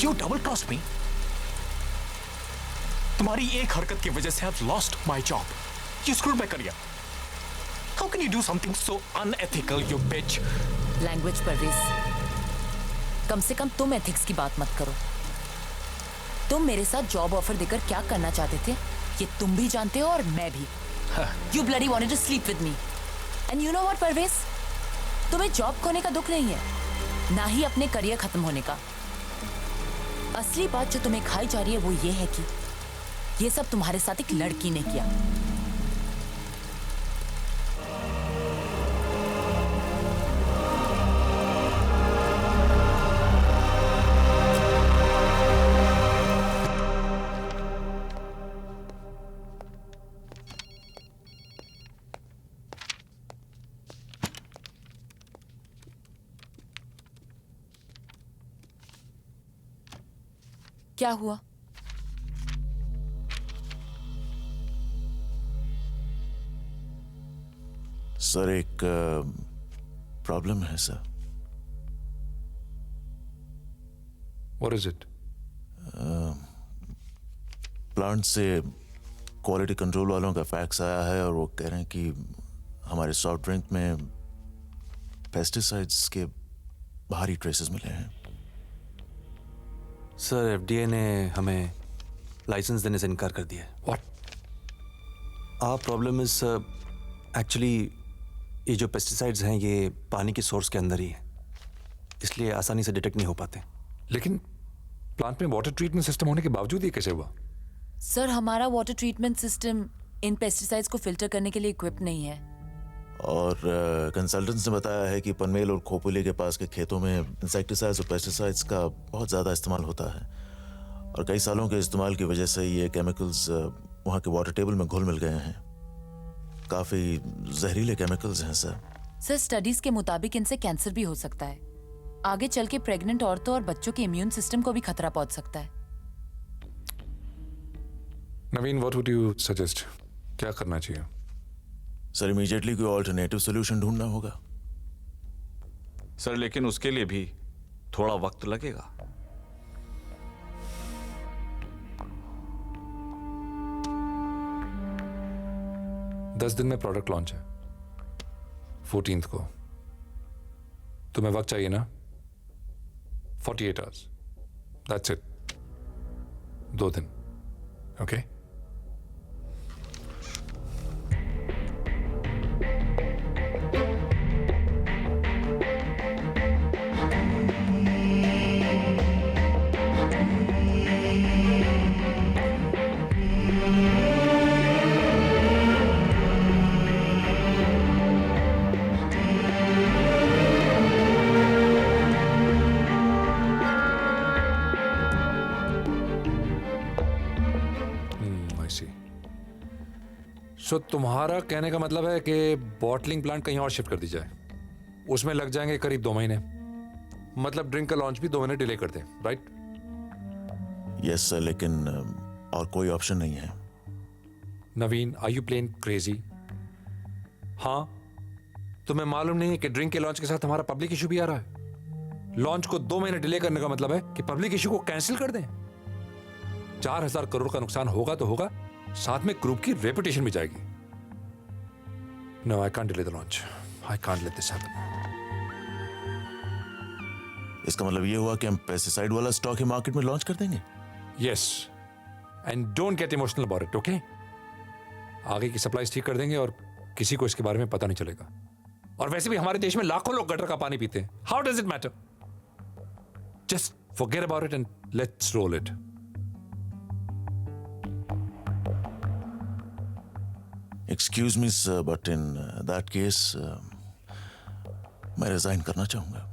You double crossed me. तुम्हारी एक हरकत की वजह से I've lost my job. You screwed my career. How can you do something so unethical, you bitch? Language Parvez, कम से कम तुम एथिक्स की बात मत करो। तुम मेरे साथ जॉब ऑफर देकर क्या करना चाहते थे ये तुम भी जानते हो और मैं भी। You bloody wanted to sleep with me. And you know what, Parvez? तुम्हें जॉब खोने का दुख नहीं है, ना ही अपने करियर खत्म होने का। असली बात जो तुम्हें खाई जा रही है वो ये है कि ये सब तुम्हारे साथ एक लड़की ने किया। क्या हुआ? सर एक प्रॉब्लम है sir. What is it? Plant से क्वालिटी कंट्रोल वालों का फैक्स आया है और वो कह रहे हैं कि हमारे सॉफ्ट ड्रिंक में पेस्टिसाइड्स के भारी ट्रेसेस मिले हैं। सर एफडीए ने हमें लाइसेंस देने से इनकार कर दिया है। What? प्रॉब्लम इज एक्चुअली ये जो पेस्टिसाइड्स हैं ये पानी के सोर्स के अंदर ही है, इसलिए आसानी से डिटेक्ट नहीं हो पाते। लेकिन प्लांट में वाटर ट्रीटमेंट सिस्टम होने के बावजूद ये कैसे हुआ? सर हमारा water treatment system in pesticides को फिल्टर करने के लिए इक्विप नहीं है। और कंसल्टेंट्स ने बताया है कि पनवेल और खोपोली के पास के खेतों में इंसेक्टिसाइड्स और पेस्टिसाइड्स का बहुत ज़्यादा इस्तेमाल होता है और कई सालों के इस्तेमाल की वजह से ये केमिकल्स वहाँ के वाटर टेबल में घुल मिल गए हैं। काफ़ी जहरीले केमिकल्स हैं सर। सर स्टडीज के मुताबिक इनसे कैंसर भी हो सकता है। आगे चल के प्रेग्नेंट औरतों और बच्चों के इम्यून सिस्टम को भी खतरा पहुंच सकता है। नवीन, व्हाट वुड यू सजेस्ट? क्या करना चाहिए? सर इमीडिएटली कोई ऑल्टरनेटिव सोल्यूशन ढूंढना होगा। सर लेकिन उसके लिए भी थोड़ा वक्त लगेगा। दस दिन में प्रोडक्ट लॉन्च है, 14th को। तुम्हें वक्त चाहिए ना? 48 आवर्स, दैट्स इट। 2 दिन, ओके? सो तुम्हारा कहने का मतलब है कि बॉटलिंग प्लांट कहीं और शिफ्ट कर दी जाए, उसमें लग जाएंगे करीब 2 महीने। मतलब ड्रिंक का लॉन्च भी 2 महीने डिले कर दें, राइट? यस सर, लेकिन और कोई ऑप्शन नहीं है। नवीन, आर यू प्लेन क्रेजी? हाँ, तुम्हें मालूम नहीं है कि ड्रिंक के लॉन्च के साथ हमारा पब्लिक इशू भी आ रहा है। लॉन्च को 2 महीने डिले करने का मतलब है कि पब्लिक इशू को कैंसिल कर दें। 4,000 करोड़ का नुकसान होगा तो होगा, साथ में ग्रुप की रेपुटेशन भी जाएगी। No, I can't delay the launch, I can't let this happen. इसका मतलब ये हुआ कि हम पेस्टिसाइड वाला स्टॉक ही मार्केट में लॉन्च कर देंगे? Yes, and don't get emotional about it, okay? आगे की सप्लाईज ठीक कर देंगे और किसी को इसके बारे में पता नहीं चलेगा। और वैसे भी हमारे देश में लाखों लोग गटर का पानी पीते हैं। How does it matter? Just forget about it and let's roll it. Excuse me sir, but in that case मैं रिजाइन करना चाहूंगा।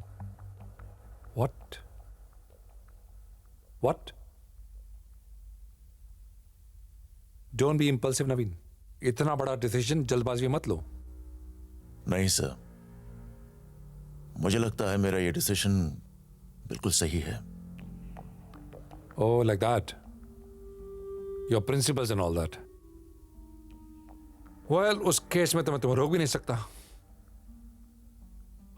What? What? Don't be impulsive, नवीन। इतना बड़ा डिसीजन जल्दबाजी में मत लो। नहीं सर, मुझे लगता है मेरा ये डिसीजन बिल्कुल सही है। Oh, like that. Your principles and all that. Well, उस केस में तो मैं तुम्हें रोक भी नहीं सकता।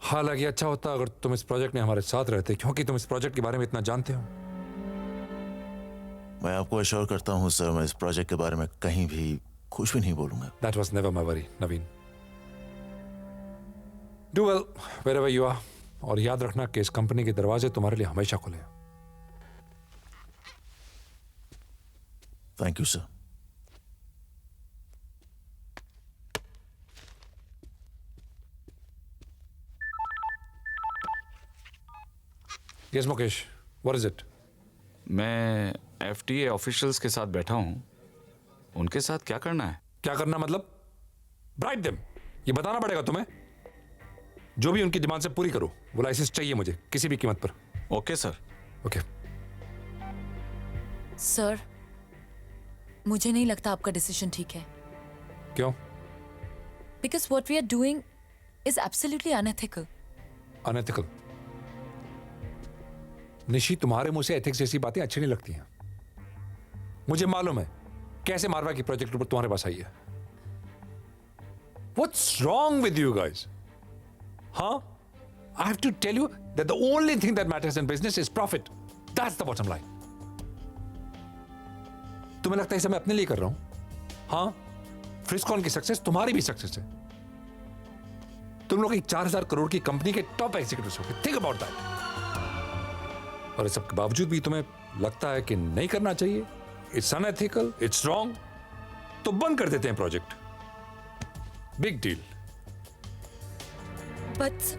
हालांकि अच्छा होता अगर तुम इस प्रोजेक्ट में हमारे साथ रहते, क्योंकि तुम इस प्रोजेक्ट के बारे में इतना जानते हो। मैं आपको अश्योर करता हूँ सर, मैं इस प्रोजेक्ट के बारे में कहीं भी कुछ भी नहीं बोलूंगा। That was never my worry, Naveen. Do well wherever you are. और याद रखना कि इस कंपनी के दरवाजे तुम्हारे लिए हमेशा खुले हैं। Thank you sir. Yes, Mukesh. What is it? मैं एफटीए ऑफिशियल्स के साथ बैठा हूँ, उनके साथ क्या करना है? क्या करना मतलब? Bribe them. ये बताना पड़ेगा तुम्हें। जो भी उनकी डिमांड से पूरी करो। वो लाइसेंस चाहिए मुझे किसी भी कीमत पर। Okay sir. ओके। सर, मुझे नहीं लगता आपका डिसीजन ठीक है। क्यों? Because what we are doing is absolutely unethical. Unethical. Nishi, तुम्हारे मुंह से एथिक्स जैसी बातें अच्छी नहीं लगती हैं। मुझे मालूम है कैसे मारवा की प्रोजेक्ट पर तुम्हारे पास आई है। What's wrong with you guys? Huh? I have to tell you that the only thing that matters in business is profit. That's the bottom line. तुम्हें लगता है इसे मैं अपने लिए कर रहा हूं? हाँ? फ्रिस्कॉन की सक्सेस तुम्हारी भी सक्सेस है। तुम लोग एक 4000 करोड़ की कंपनी के टॉप एग्जीक्यूटिव्स हो। Think about that. और इस सब के बावजूद भी तुम्हें लगता है कि नहीं करना चाहिए, इट्स अनएथिकल, इट्स रॉन्ग, तो बंद कर देते हैं project. Big deal. But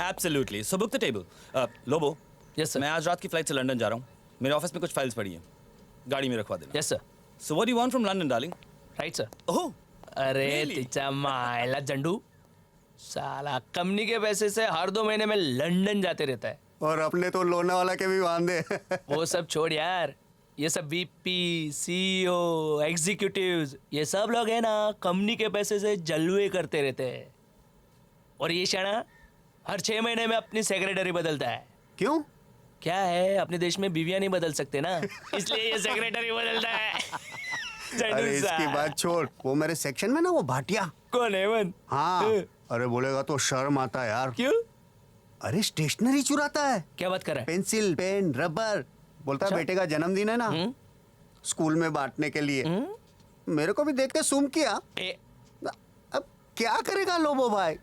absolutely. So book the table. Lobo, yes sir. मैं आज रात की फ्लाइट से लंदन जा रहा हूँ। मेरे ऑफिस में कुछ फाइल्स पड़ी हैं, गाड़ी में रखवा देना। Yes sir. So what do you want from London darling? Right sir. Oh, अरे Really? तिचा मायला जंडू, साला कंपनी के पैसे से हर 2 महीने में लंदन जाते रहता है। और अपने तो लोनावाला के भी वांदे। वो सब छोड़ यार, ये सब वीपी, सीईओ, एग्जीक्यूटिव्स, ये सब लोग है ना कंपनी के पैसे से जलवे करते रहते हैं। और ये शाना हर 6 महीने में अपनी सेक्रेटरी बदलता है। क्यों? क्या है, अपने देश में बीवियां नहीं बदल सकते ना, इसलिए ये सेक्रेटरी बदलता है। अरे इसकी बात छोड़, वो मेरे सेक्शन में ना वो भाटिया। कौन है मन? हाँ, अरे बोलेगा तो शर्म आता है यार। क्यों? अरे स्टेशनरी चुराता है, क्या बात कर रहा है? Pencil, pen, rubber. बोलता है अच्छा। बेटे का जन्मदिन है ना, स्कूल में बांटने के लिए। मेरे को भी देख के सूम किया। अब क्या करेगा लोबो भाई,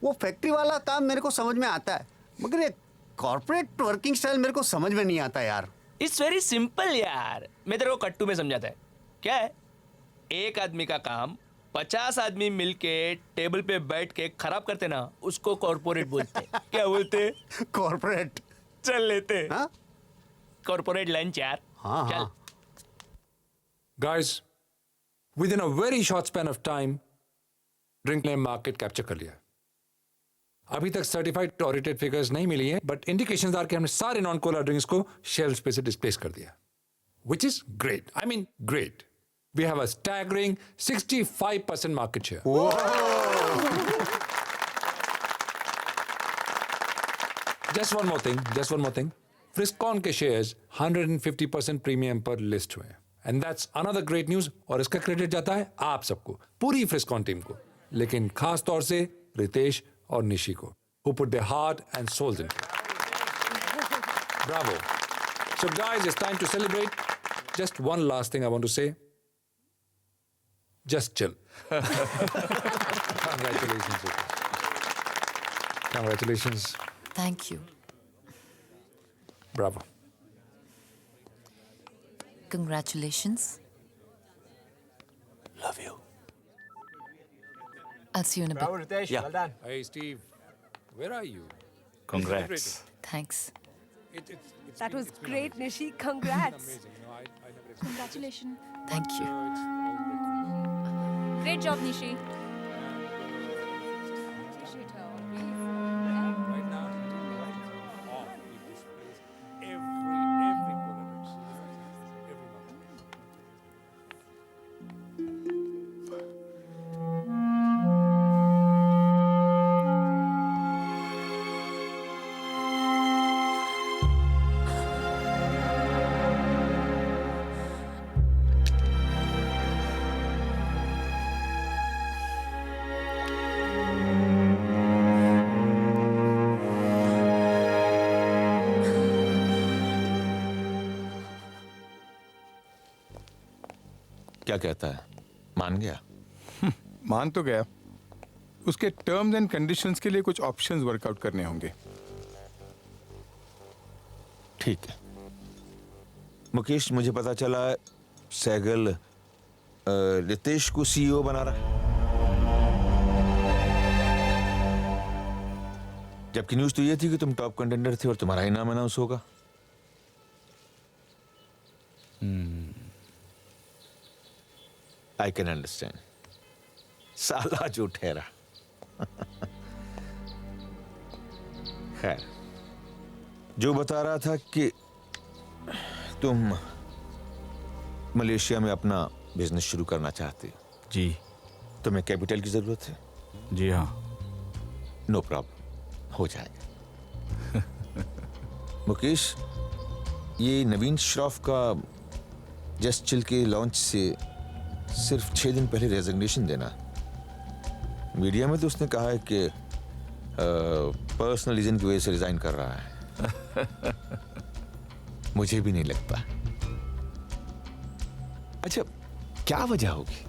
वो फैक्ट्री वाला काम मेरे को समझ में आता है, मगर ये कॉर्पोरेट वर्किंग स्टाइल मेरे को समझ में नहीं आता यार। इट्स वेरी सिंपल यार, मैं तेरे को कट्टू में समझाता है। क्या है, एक आदमी का काम 50 आदमी मिलके टेबल पे बैठ के खराब करते ना, उसको कॉर्पोरेट बोलते हैं। क्या बोलते? कॉर्पोरेट। चल लेते हाँ कॉर्पोरेट लंच यार। हाँ चल। हाँ। Guys, within a very short span of time, drink ने मार्केट कैप्चर कर लिया। अभी तक सर्टिफाइड ऑडिटेड फिगर्स नहीं मिली हैं, बट इंडिकेशंस आर कि हमने सारे नॉन कोला ड्रिंक्स को शेल्फ पे से डिस्प्लेस कर दिया, which is great. I mean, great. We have a staggering 65% market share. Just one more thing. Friscon के shares 150% प्रीमियम पर लिस्ट हुए हैं, and that's another great news. और इसका क्रेडिट जाता है आप सबको, पूरी Friscon टीम को, लेकिन खास तौर से रितेश और निशी को, who put their heart and souls into it. Bravo. So guys, it's time to celebrate. Just one last thing I want to say. Just chill. Congratulations. Ritu. Congratulations. thank you. Bravo. Congratulations. Love you. I'll see you in a bit. Ritesh, Yeah. well done. Hey Steve, where are you? Congrats. Thanks. That was great, Nishi. Congrats. Amazing. Congratulations. Thank you. Great job, Nishi. Right now, off. It displays every Polaroid. Every moment. क्या कहता है, मान गया? मान तो गया. उसके terms and conditions के लिए कुछ ऑप्शंस वर्कआउट करने होंगे. ठीक है मुकेश, मुझे पता चला सहगल रितेश को सीईओ बना रहा है, जबकि न्यूज तो ये थी कि तुम टॉप कंटेंडर थे और तुम्हारा ही नाम अनाउंस होगा. I can understand. साला जो ठहरा. खैर, जो बता रहा था कि तुम मलेशिया में अपना बिजनेस शुरू करना चाहते हो. जी. तुम्हें कैपिटल की जरूरत है? जी हाँ. नो प्रॉब्लम, हो जाएगा. मुकेश, ये नवीन श्रॉफ का जस्ट चिल के लॉन्च से सिर्फ 6 दिन पहले रेजिग्नेशन देना. मीडिया में तो उसने कहा है कि पर्सनल रीजन की वजह से रिजाइन कर रहा है. मुझे भी नहीं लगता. अच्छा, क्या वजह होगी?